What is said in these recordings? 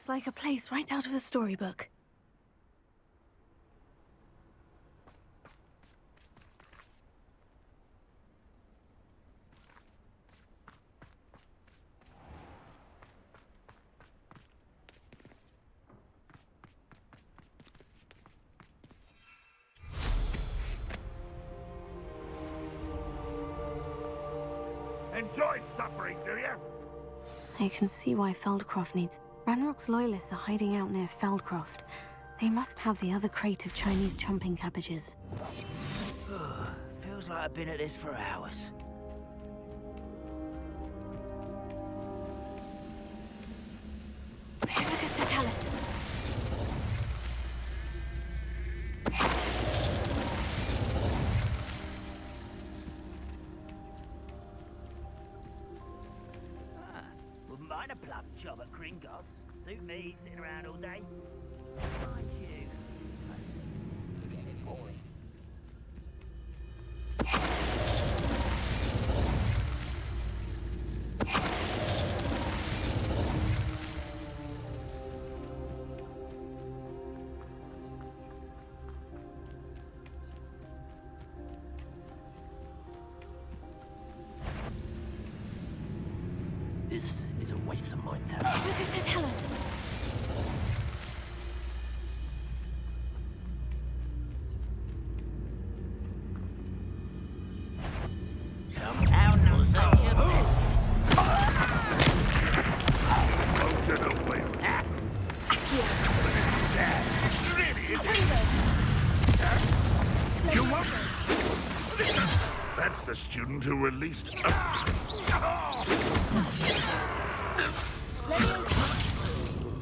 looks like a place right out of a storybook. Enjoy suffering, do you? I can see why Feldcroft needs... Ranrock's loyalists are hiding out near Feldcroft. They must have the other crate of Chinese chomping cabbages. Feels like I've been at this for hours. Jeajax, tell us. Wouldn't mind a plug job at Gringotts. Suit me, sitting around all day. Mind you. Getting boring. This is a waste of my time. Jeajax, tell us. Come out now, You won't. That's the student who released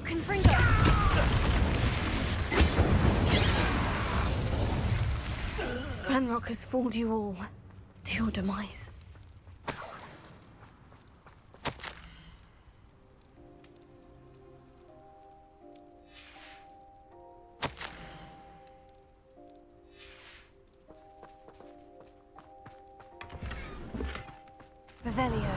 Confringo. Ranrock has fooled you all to your demise. Revelio.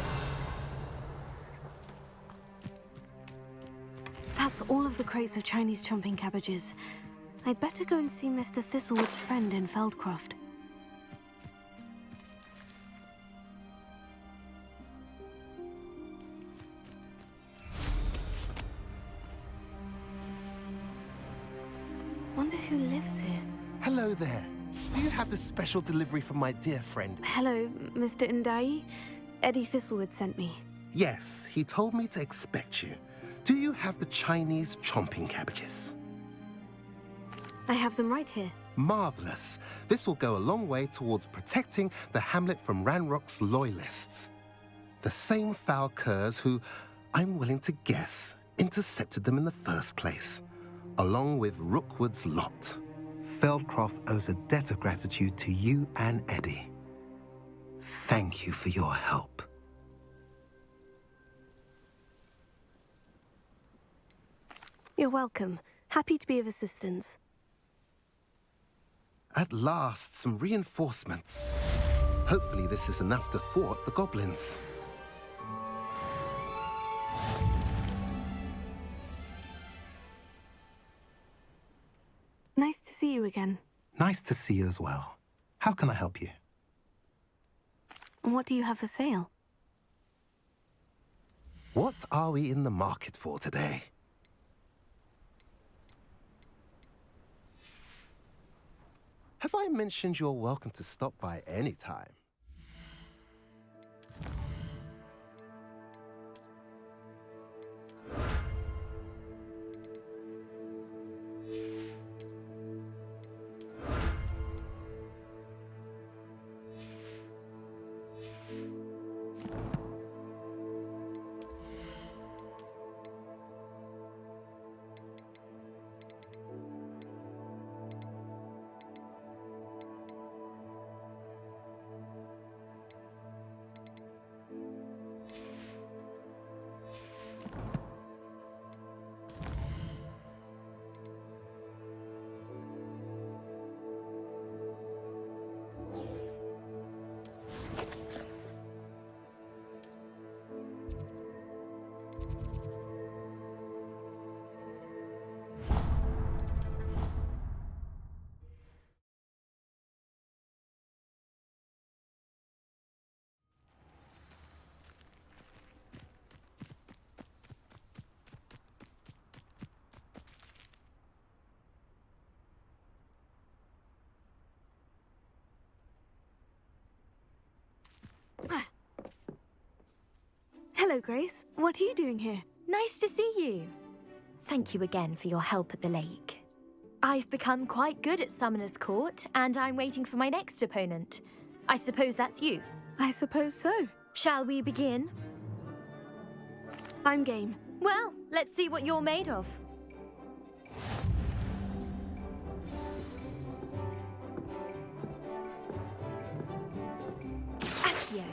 That's all of the crates of Chinese chomping cabbages. I'd better go and see Mr. Thistlewood's friend in Feldcroft. Wonder who lives here. Hello there. Do you have the special delivery from my dear friend? Hello, Mr. Ndai. Eddie Thistlewood sent me. Yes, he told me to expect you. Do you have the Chinese chomping cabbages? I have them right here. Marvelous. This will go a long way towards protecting the hamlet from Ranrock's loyalists. The same foul curs who, I'm willing to guess, intercepted them in the first place, along with Rookwood's lot. Feldcroft owes a debt of gratitude to you and Eddie. Thank you for your help. You're welcome. Happy to be of assistance. At last, some reinforcements. Hopefully this is enough to thwart the goblins. Nice to see you again. Nice to see you as well. How can I help you? What do you have for sale? What are we in the market for today? Have I mentioned you're welcome to stop by any time? Hello, Grace. What are you doing here? Nice to see you. Thank you again for your help at the lake. I've become quite good at Summoner's Court, and I'm waiting for my next opponent. I suppose that's you. I suppose so. Shall we begin? I'm game. Well, let's see what you're made of. Accio.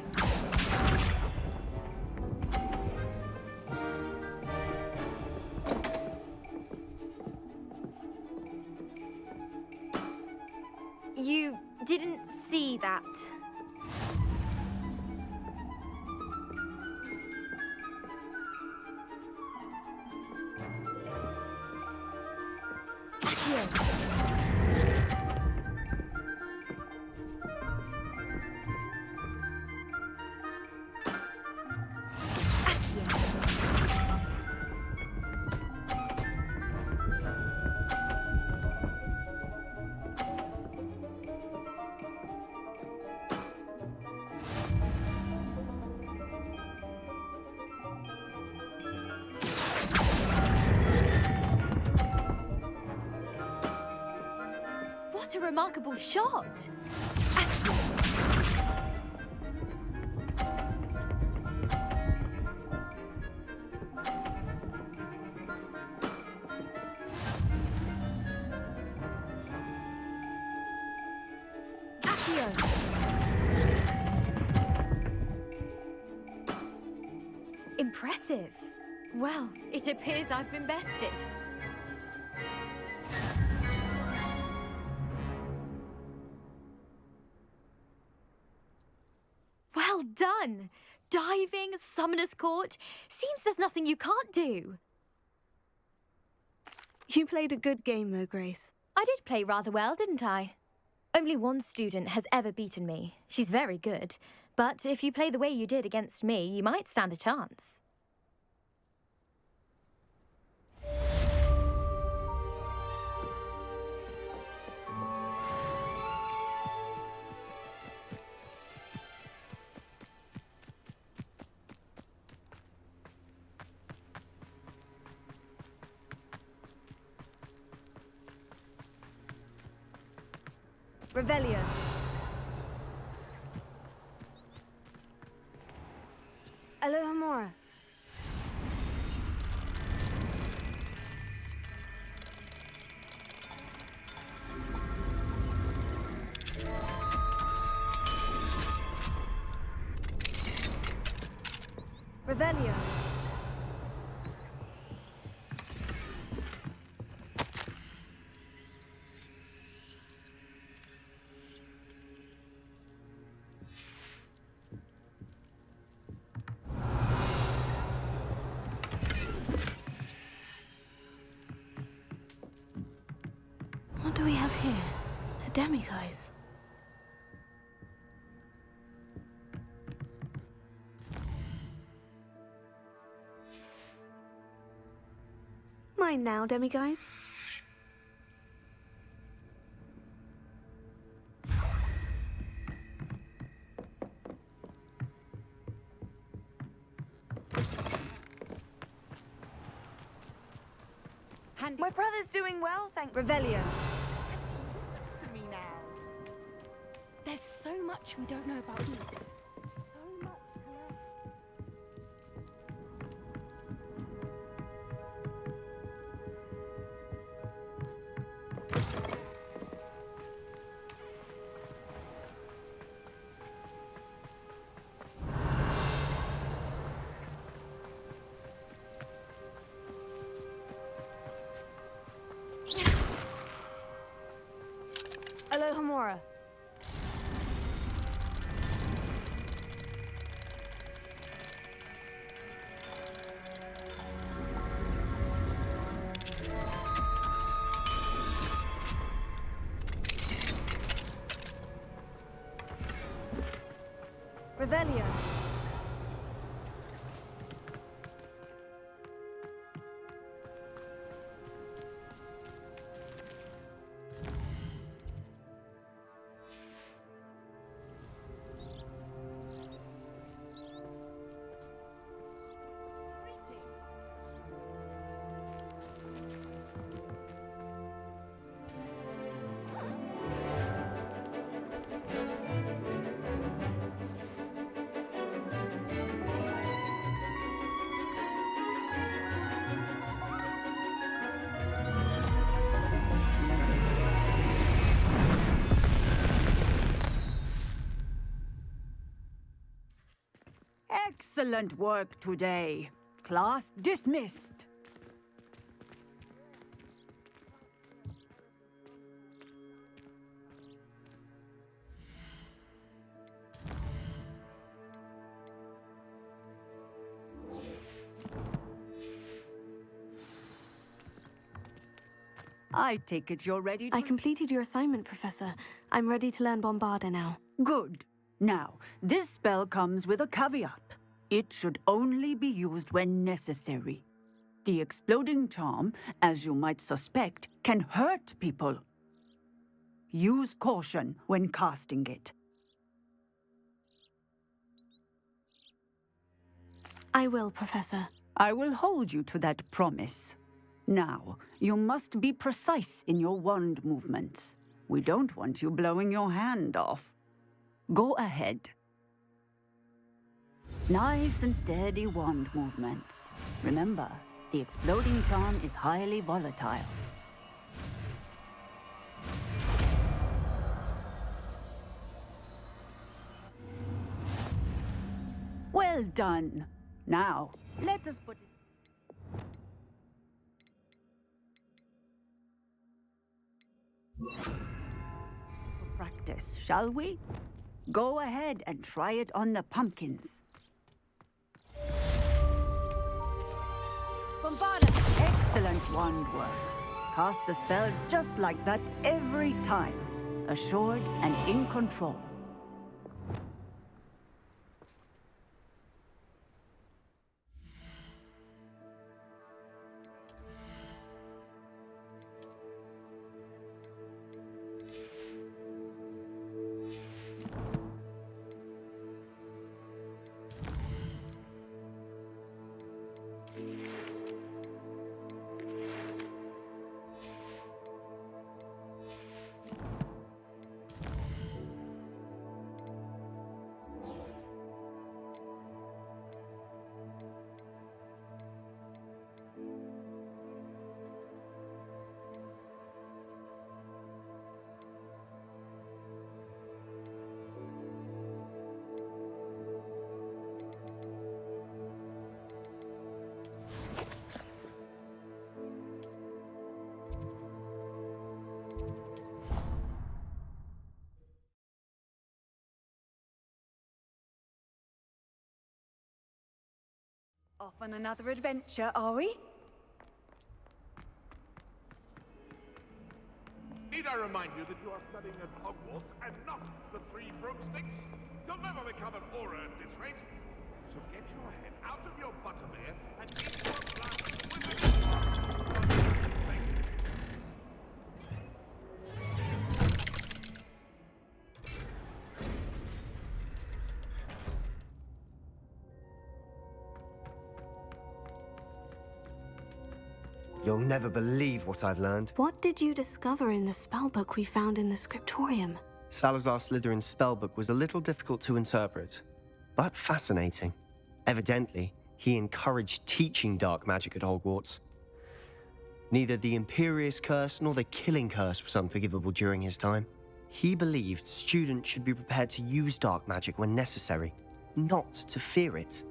You didn't see that. What a remarkable shot! Impressive. Well, it appears I've been bested. Well done! Diving, Summoner's Court. Seems there's nothing you can't do. You played a good game, though, Grace. I did play rather well, didn't I? Only one student has ever beaten me. She's very good. But if you play the way you did against me, you might stand a chance. Revelio. Alohomora. Revelio. What do we have here? A demiguise. Mine now, demiguise. My brother's doing well, thanks. Revelio. To me now. There's so much we don't know about East. Alohomora. Revelio. Excellent work today. Class dismissed. I take it you're ready to... I completed your assignment, Professor. I'm ready to learn Bombarda now. Good. Now, this spell comes with a caveat. It should only be used when necessary. The exploding charm, as you might suspect, can hurt people. Use caution when casting it. I will, Professor. I will hold you to that promise. Now, you must be precise in your wand movements. We don't want you blowing your hand off. Go ahead. Nice and steady wand movements. Remember, the exploding charm is highly volatile. Well done. Now, let us put it... For practice, shall we? Go ahead and try it on the pumpkins. Bombarda! Excellent wand work. Cast the spell just like that every time. Assured and in control. Off on another adventure, are we? Need I remind you that you are studying at Hogwarts and not the Three Broomsticks? You'll never become an aura at this rate. So get your head out of your butterbeer and into a blast of wizardry. You'll never believe what I've learned. What did you discover in the spellbook we found in the scriptorium? Salazar Slytherin's spellbook was a little difficult to interpret, but fascinating. Evidently, he encouraged teaching dark magic at Hogwarts. Neither the Imperious Curse nor the Killing Curse was unforgivable during his time. He believed students should be prepared to use dark magic when necessary, not to fear it.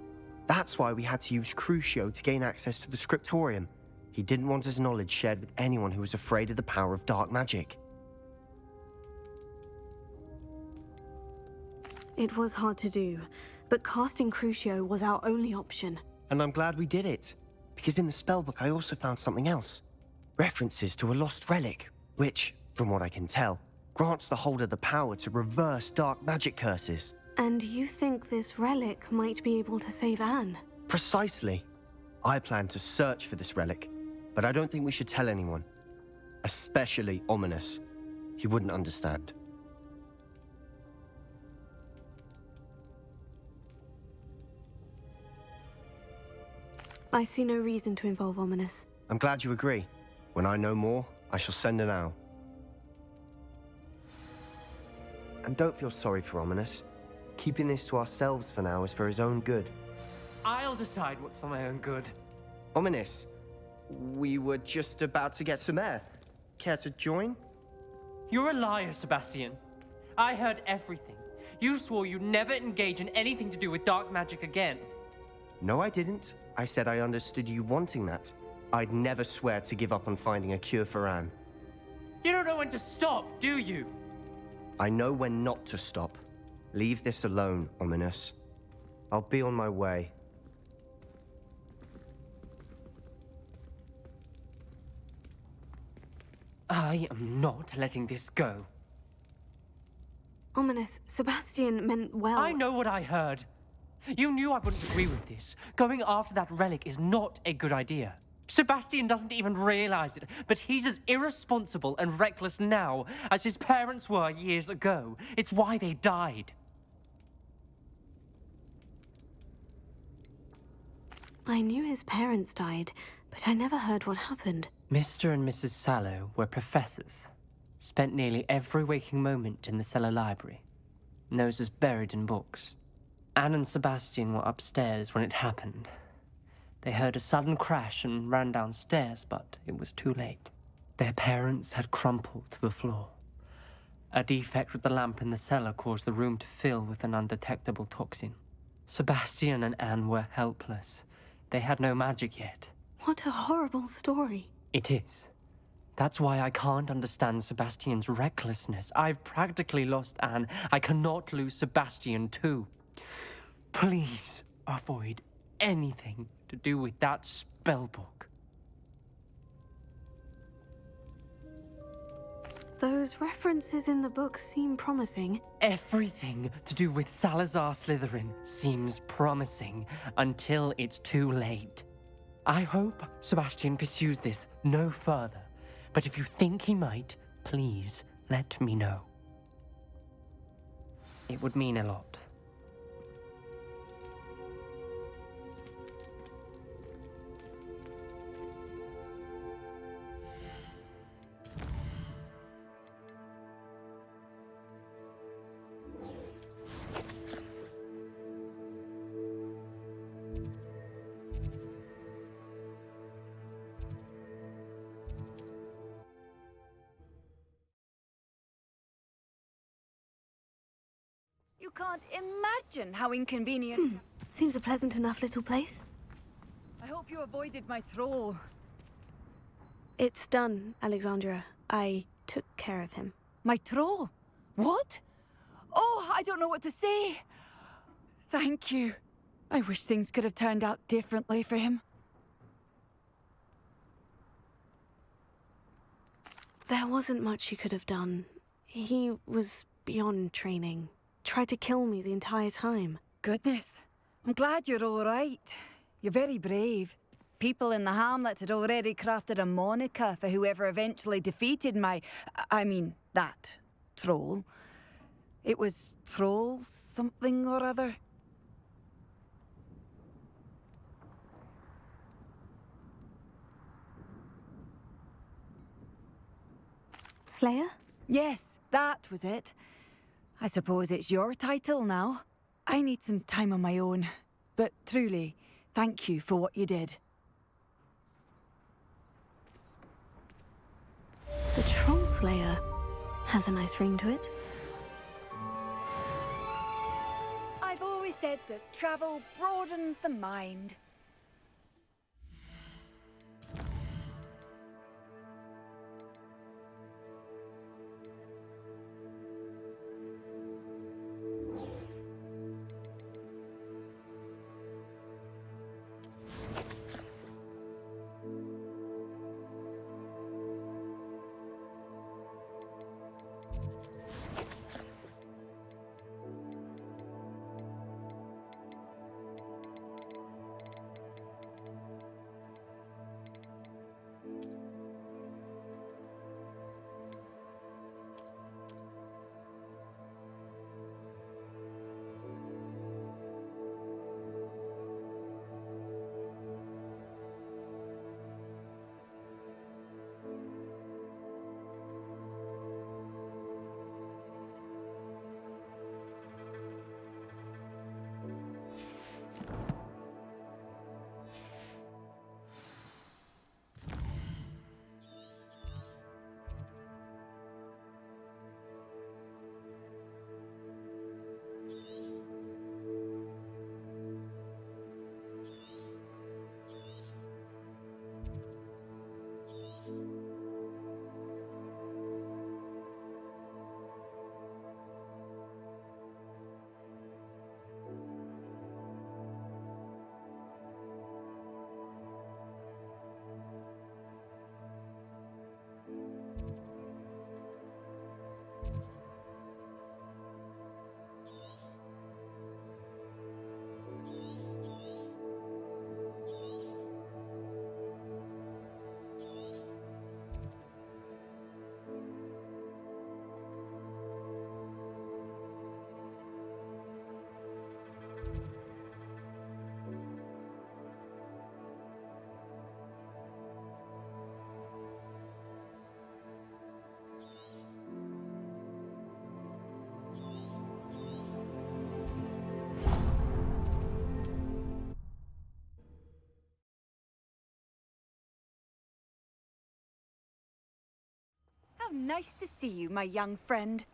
That's why we had to use Crucio to gain access to the scriptorium. He didn't want his knowledge shared with anyone who was afraid of the power of dark magic. It was hard to do, but casting Crucio was our only option. And I'm glad we did it, because in the spellbook I also found something else. References to a lost relic, which, from what I can tell, grants the holder the power to reverse dark magic curses. And you think this relic might be able to save Anne? Precisely. I plan to search for this relic, but I don't think we should tell anyone. Especially Ominous. He wouldn't understand. I see no reason to involve Ominous. I'm glad you agree. When I know more, I shall send an owl. And don't feel sorry for Ominous. Keeping this to ourselves for now is for his own good. I'll decide what's for my own good. Ominous, we were just about to get some air. Care to join? You're a liar, Sebastian. I heard everything. You swore you'd never engage in anything to do with dark magic again. No, I didn't. I said I understood you wanting that. I'd never swear to give up on finding a cure for Anne. You don't know when to stop, do you? I know when not to stop. Leave this alone, Ominous. I'll be on my way. I am not letting this go. Ominous, Sebastian meant well. I know what I heard. You knew I wouldn't agree with this. Going after that relic is not a good idea. Sebastian doesn't even realize it, but he's as irresponsible and reckless now as his parents were years ago. It's why they died. I knew his parents died, but I never heard what happened. Mr. and Mrs. Sallow were professors. Spent nearly every waking moment in the cellar library. Noses buried in books. Anne and Sebastian were upstairs when it happened. They heard a sudden crash and ran downstairs, but it was too late. Their parents had crumpled to the floor. A defect with the lamp in the cellar caused the room to fill with an undetectable toxin. Sebastian and Anne were helpless. They had no magic yet. What a horrible story. It is. That's why I can't understand Sebastian's recklessness. I've practically lost Anne. I cannot lose Sebastian too. Please avoid anything to do with that spellbook. Those references in the book seem promising. Everything to do with Salazar Slytherin seems promising until it's too late. I hope Sebastian pursues this no further, but if you think he might, please let me know. It would mean a lot. You can't imagine how inconvenient. Seems a pleasant enough little place. I hope you avoided my troll. It's done, Alexandra. I took care of him. My troll? What? Oh, I don't know what to say. Thank you. I wish things could have turned out differently for him. There wasn't much you could have done. He was beyond training. Tried to kill me the entire time. Goodness. I'm glad you're all right. You're very brave. People in the hamlet had already crafted a moniker for whoever eventually defeated that troll. It was Troll something or other. Slayer? Yes, that was it. I suppose it's your title now. I need some time on my own. But truly, thank you for what you did. The Troll Slayer has a nice ring to it. I've always said that travel broadens the mind. How nice to see you, my young friend.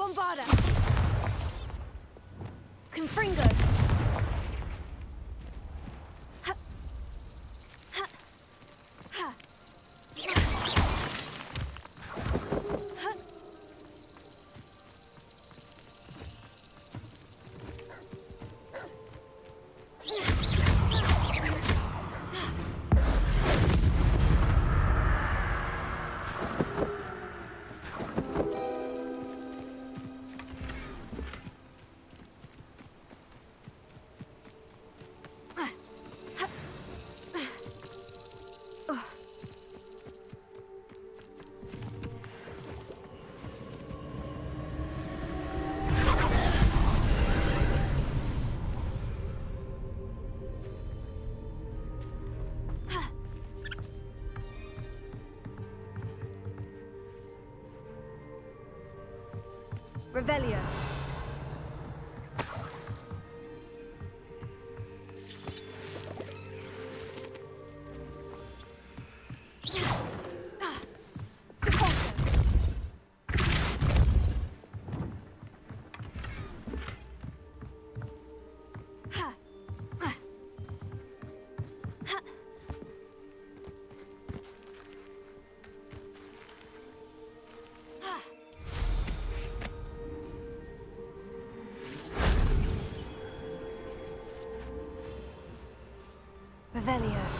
Bombarda! Confringo! Ha. Ha. Ha. Ha. Revelio. Revelio.